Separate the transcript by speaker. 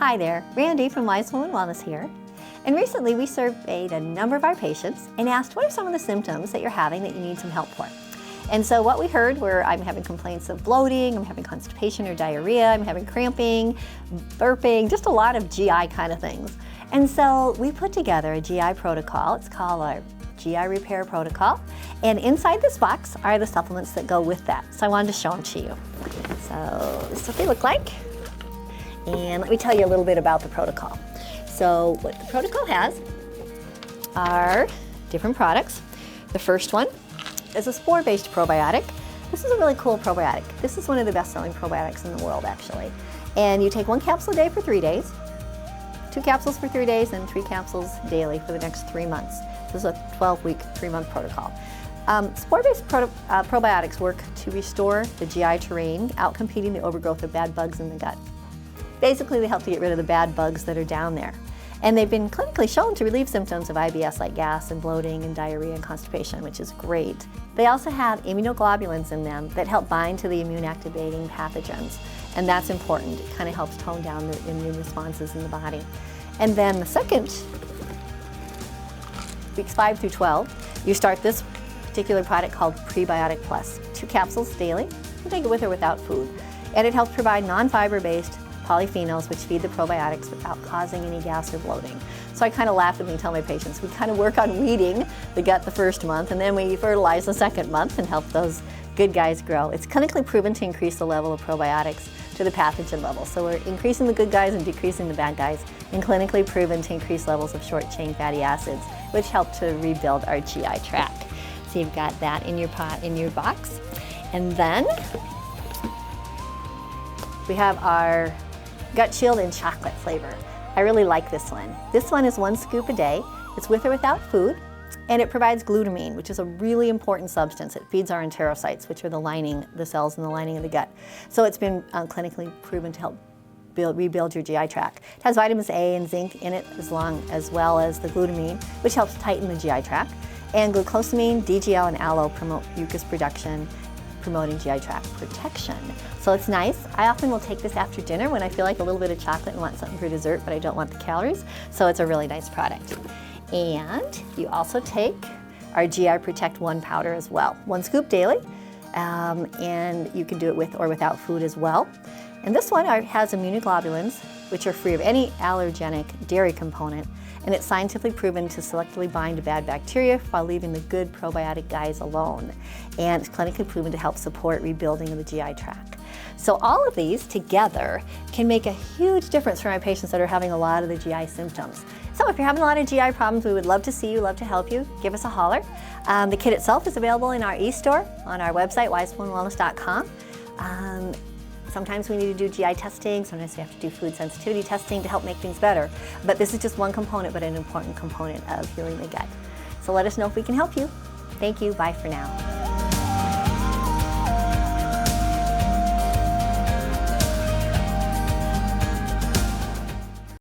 Speaker 1: Hi there, Randy from Wise Woman Wellness here. And recently we surveyed a number of our patients and asked what are some of the symptoms that you're having that you need some help for. And so what we heard were I'm having complaints of bloating, I'm having constipation or diarrhea, I'm having cramping, burping, just a lot of GI kind of things. And so we put together a GI protocol. It's called our GI Repair Protocol. And inside this box are the supplements that go with that. So I wanted to show them to you. So this is what they look like. And let me tell you a little bit about the protocol. So what the protocol has are different products. The first one is a spore-based probiotic. This is a really cool probiotic. This is one of the best-selling probiotics in the world, actually. And you take 1 capsule a day for 3 days, 2 capsules for 3 days, and 3 capsules daily for the next 3 months. This is a 12-week, 3-month protocol. Spore-based probiotics work to restore the GI terrain, outcompeting the overgrowth of bad bugs in the gut. Basically, they help to get rid of the bad bugs that are down there. And they've been clinically shown to relieve symptoms of IBS like gas and bloating and diarrhea and constipation, which is great. They also have immunoglobulins in them that help bind to the immune-activating pathogens. And that's important. It kind of helps tone down the immune responses in the body. And then the second, weeks 5 through 12, you start this particular product called Prebiotic Plus. 2 capsules daily. You take it with or without food. And it helps provide non-fiber-based polyphenols which feed the probiotics without causing any gas or bloating. So I kind of laugh at me and tell my patients, we kind of work on weeding the gut the first month and then we fertilize the second month and help those good guys grow. It's clinically proven to increase the level of probiotics to the pathogen level. So we're increasing the good guys and decreasing the bad guys, and clinically proven to increase levels of short-chain fatty acids, which help to rebuild our GI tract. So you've got that in your pot, in your box. And then we have our Gut Shield in chocolate flavor. I really like this one. This one is 1 scoop a day. It's with or without food, and it provides glutamine, which is a really important substance. It feeds our enterocytes, which are the lining, the cells in the lining of the gut. So it's been clinically proven to help rebuild your GI tract. It has vitamins A and zinc in it, as well as the glutamine, which helps tighten the GI tract. And glucosamine, DGL, and aloe promote mucus production, promoting GI tract protection. So it's nice. I often will take this after dinner when I feel like a little bit of chocolate and want something for dessert, but I don't want the calories. So it's a really nice product. And you also take our GI Protect 1 powder as well. 1 scoop daily, and you can do it with or without food as well. And this one has immunoglobulins, which are free of any allergenic dairy component, and it's scientifically proven to selectively bind to bad bacteria while leaving the good probiotic guys alone. And it's clinically proven to help support rebuilding of the GI tract. So all of these together can make a huge difference for my patients that are having a lot of the GI symptoms. So if you're having a lot of GI problems, we would love to see you, love to help you. Give us a holler. The kit itself is available in our e-store on our website, wisewomanwellness.com. Sometimes we need to do GI testing, sometimes we have to do food sensitivity testing to help make things better. But this is just one component, but an important component of healing the gut. So let us know if we can help you. Thank you, bye for now.